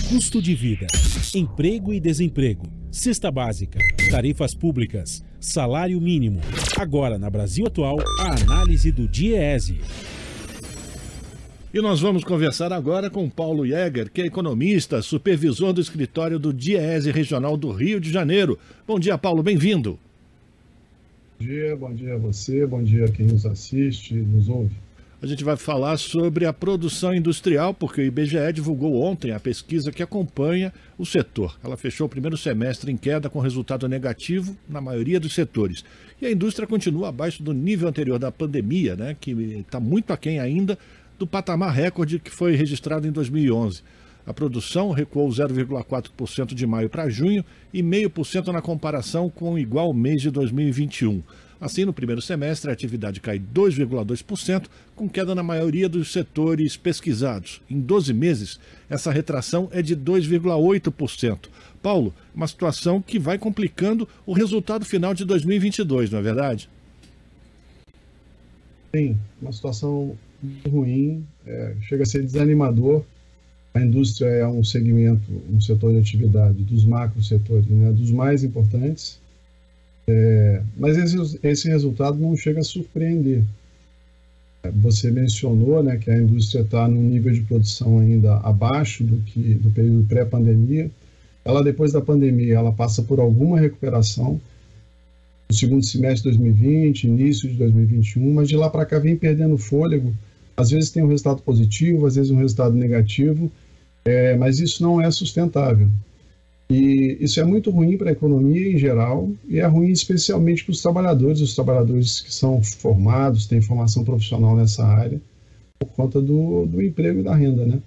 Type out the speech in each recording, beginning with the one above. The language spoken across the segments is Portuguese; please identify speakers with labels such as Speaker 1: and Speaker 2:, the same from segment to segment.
Speaker 1: Custo de vida, emprego e desemprego, cesta básica, tarifas públicas, salário mínimo. Agora, na Brasil Atual, a análise do DIEESE.
Speaker 2: E nós vamos conversar agora com Paulo Jäger, que é economista, supervisor do escritório do DIEESE Regional do Rio de Janeiro. Bom dia, Paulo, bem-vindo.
Speaker 3: Bom dia a você, bom dia a quem nos assiste e nos ouve.
Speaker 2: A gente vai falar sobre a produção industrial, porque o IBGE divulgou ontem a pesquisa que acompanha o setor. Ela fechou o primeiro semestre em queda com resultado negativo na maioria dos setores. E a indústria continua abaixo do nível anterior da pandemia, né, que está muito aquém ainda do patamar recorde que foi registrado em 2011. A produção recuou 0,4% de maio para junho e 0,5% na comparação com o igual mês de 2021. Assim, no primeiro semestre, a atividade cai 2,2%, com queda na maioria dos setores pesquisados. Em 12 meses, essa retração é de 2,8%. Paulo, uma situação que vai complicando o resultado final de 2022, não é verdade?
Speaker 3: Sim, uma situação ruim, chega a ser desanimador. A indústria é um segmento, um setor de atividade dos macro setores, né, dos mais importantes. Mas esse resultado não chega a surpreender. Você mencionou, né, que a indústria está num nível de produção ainda abaixo do período pré-pandemia. Ela, depois da pandemia, ela passa por alguma recuperação no segundo semestre de 2020, início de 2021, mas de lá para cá vem perdendo fôlego. Às vezes tem um resultado positivo, às vezes um resultado negativo, mas isso não é sustentável. E isso é muito ruim para a economia em geral, e é ruim especialmente para os trabalhadores que são formados, têm formação profissional nessa área, por conta do emprego e da renda, né?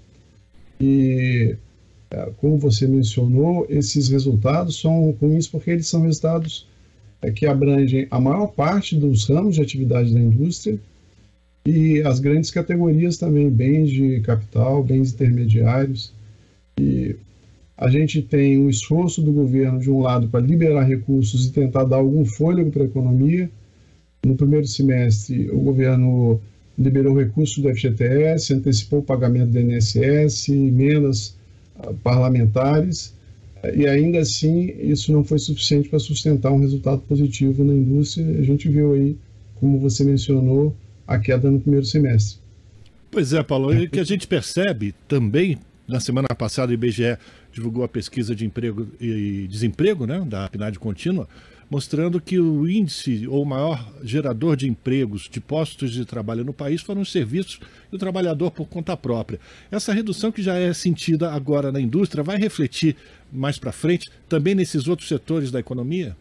Speaker 3: E, como você mencionou, esses resultados são ruins porque eles são resultados que abrangem a maior parte dos ramos de atividade da indústria e as grandes categorias também, bens de capital, bens intermediários. E a gente tem um esforço do governo, de um lado, para liberar recursos e tentar dar algum fôlego para a economia. No primeiro semestre, o governo liberou recursos do FGTS, antecipou o pagamento do INSS, emendas parlamentares, e ainda assim isso não foi suficiente para sustentar um resultado positivo na indústria. A gente viu aí, como você mencionou, a queda no primeiro semestre.
Speaker 2: Pois é, Paulo, o que a gente percebe também, na semana passada o IBGE divulgou a pesquisa de emprego e desemprego, né, da PNAD contínua, mostrando que o índice ou maior gerador de empregos, de postos de trabalho no país foram os serviços e o trabalhador por conta própria. Essa redução que já é sentida agora na indústria vai refletir mais para frente também nesses outros setores da economia?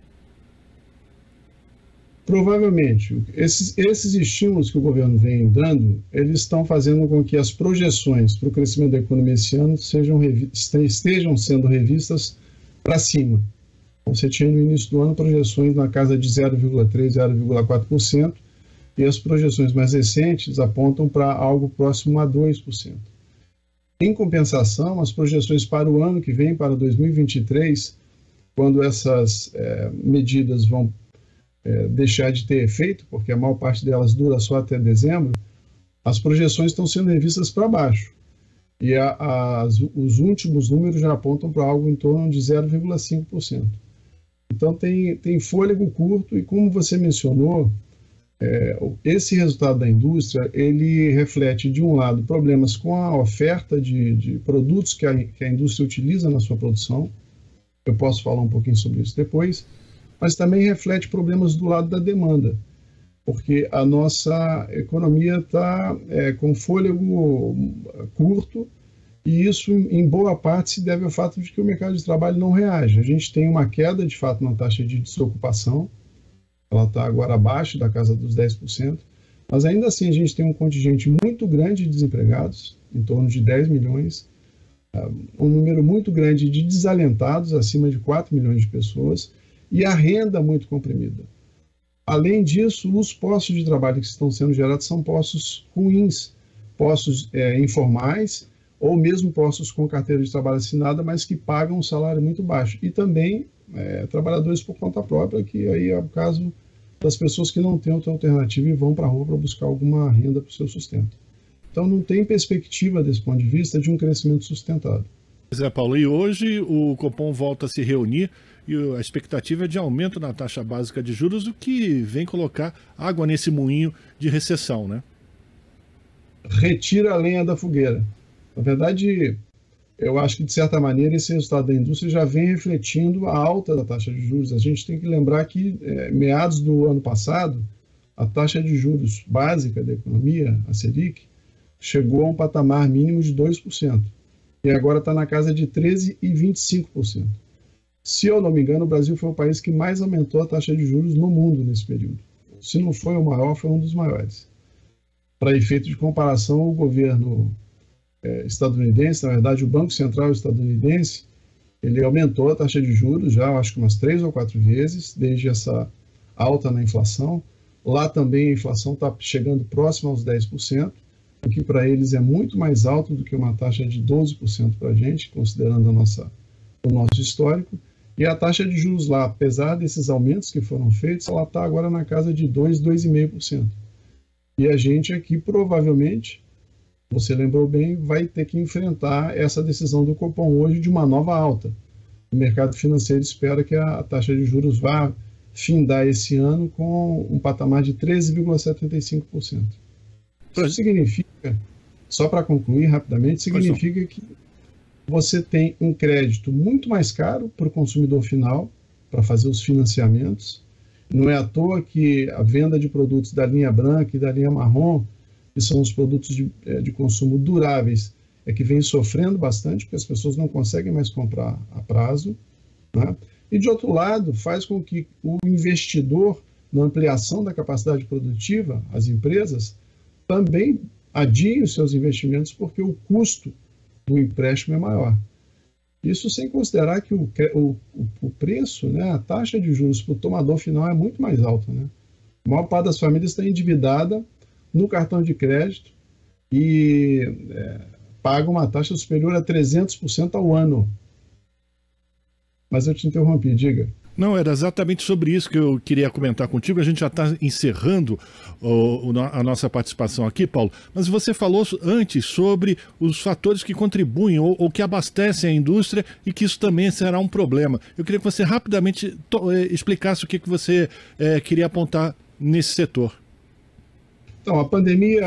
Speaker 3: Provavelmente. Esses estímulos que o governo vem dando, eles estão fazendo com que as projeções para o crescimento da economia esse ano estejam sendo revistas para cima. Você tinha no início do ano projeções na casa de 0,3%, 0,4%, e as projeções mais recentes apontam para algo próximo a 2%. Em compensação, as projeções para o ano que vem, para 2023, quando essas medidas vão deixar de ter efeito, porque a maior parte delas dura só até dezembro, as projeções estão sendo revistas para baixo. E os últimos números já apontam para algo em torno de 0,5%. Então tem fôlego curto, e como você mencionou, esse resultado da indústria, ele reflete, de um lado, problemas com a oferta de produtos que a indústria utiliza na sua produção. Eu posso falar um pouquinho sobre isso depois, mas também reflete problemas do lado da demanda, porque a nossa economia está com fôlego curto, e isso, em boa parte, se deve ao fato de que o mercado de trabalho não reage. A gente tem uma queda, de fato, na taxa de desocupação, ela está agora abaixo da casa dos 10%, mas ainda assim a gente tem um contingente muito grande de desempregados, em torno de 10 milhões, um número muito grande de desalentados, acima de 4 milhões de pessoas, e a renda muito comprimida. Além disso, os postos de trabalho que estão sendo gerados são postos ruins, postos informais, ou mesmo postos com carteira de trabalho assinada, mas que pagam um salário muito baixo. E também trabalhadores por conta própria, que aí é o caso das pessoas que não têm outra alternativa e vão para a rua para buscar alguma renda para o seu sustento. Então não tem perspectiva desse ponto de vista de um crescimento sustentado.
Speaker 2: Pois é, Paulo, e hoje o Copom volta a se reunir e a expectativa é de aumento na taxa básica de juros, o que vem colocar água nesse moinho de recessão, né?
Speaker 3: Retira a lenha da fogueira. Na verdade, eu acho que, de certa maneira, esse resultado da indústria já vem refletindo a alta da taxa de juros. A gente tem que lembrar que, meados do ano passado, a taxa de juros básica da economia, a Selic, chegou a um patamar mínimo de 2%. E agora está na casa de 13,25%. Se eu não me engano, o Brasil foi o país que mais aumentou a taxa de juros no mundo nesse período. Se não foi o maior, foi um dos maiores. Para efeito de comparação, o governo estadunidense, na verdade o Banco Central estadunidense, ele aumentou a taxa de juros já, acho que umas 3 ou 4 vezes, desde essa alta na inflação. Lá também a inflação está chegando próxima aos 10%, o que para eles é muito mais alto do que uma taxa de 12% para a gente, considerando o nosso histórico. E a taxa de juros lá, apesar desses aumentos que foram feitos, ela está agora na casa de 2,5%. E a gente aqui, provavelmente, você lembrou bem, vai ter que enfrentar essa decisão do Copom hoje de uma nova alta. O mercado financeiro espera que a taxa de juros vá findar esse ano com um patamar de 13,75%. Isso significa, só para concluir rapidamente, significa que você tem um crédito muito mais caro para o consumidor final, para fazer os financiamentos. Não é à toa que a venda de produtos da linha branca e da linha marrom, que são os produtos de consumo duráveis, é que vem sofrendo bastante, porque as pessoas não conseguem mais comprar a prazo, né? E, de outro lado, faz com que o investidor, na ampliação da capacidade produtiva, as empresas, também adiem os seus investimentos, porque o custo do empréstimo é maior. Isso sem considerar que o preço, né, a taxa de juros para o tomador final é muito mais alta, né? A maior parte das famílias está endividada no cartão de crédito e paga uma taxa superior a 300% ao ano. Mas eu te interrompi, diga.
Speaker 2: Não, era exatamente sobre isso que eu queria comentar contigo. A gente já está encerrando a nossa participação aqui, Paulo, mas você falou antes sobre os fatores que contribuem ou que abastecem a indústria e que isso também será um problema. Eu queria que você rapidamente explicasse o que você queria apontar nesse setor.
Speaker 3: Então, a pandemia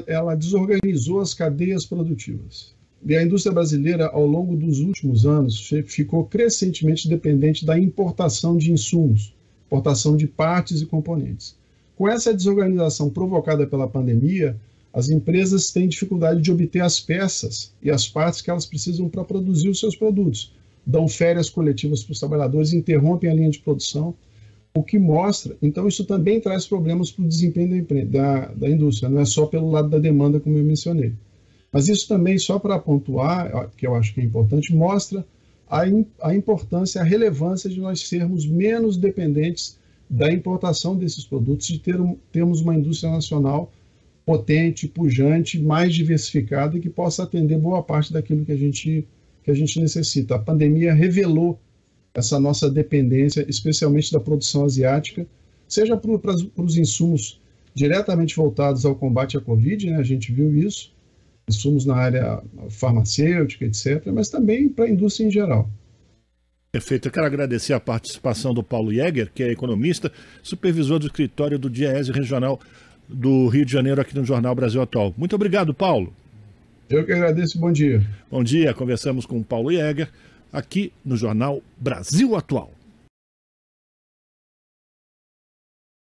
Speaker 3: ela desorganizou as cadeias produtivas. E a indústria brasileira, ao longo dos últimos anos, ficou crescentemente dependente da importação de insumos, importação de partes e componentes. Com essa desorganização provocada pela pandemia, as empresas têm dificuldade de obter as peças e as partes que elas precisam para produzir os seus produtos. Dão férias coletivas para os trabalhadores, interrompem a linha de produção, o que mostra... Então, isso também traz problemas para o desempenho da indústria, não é só pelo lado da demanda, como eu mencionei. Mas isso também, só para pontuar, que eu acho que é importante, mostra a importância, a relevância de nós sermos menos dependentes da importação desses produtos, de termos uma indústria nacional potente, pujante, mais diversificada e que possa atender boa parte daquilo que a gente necessita. A pandemia revelou essa nossa dependência, especialmente da produção asiática, seja para os insumos diretamente voltados ao combate à Covid, né? A gente viu isso, insumos na área farmacêutica, etc., mas também para a indústria em geral.
Speaker 2: Perfeito. Eu quero agradecer a participação do Paulo Jäger, que é economista, supervisor do escritório do DIEESE Regional do Rio de Janeiro, aqui no Jornal Brasil Atual. Muito obrigado, Paulo.
Speaker 3: Eu que agradeço. Bom dia.
Speaker 2: Bom dia. Conversamos com o Paulo Jäger, aqui no Jornal Brasil Atual.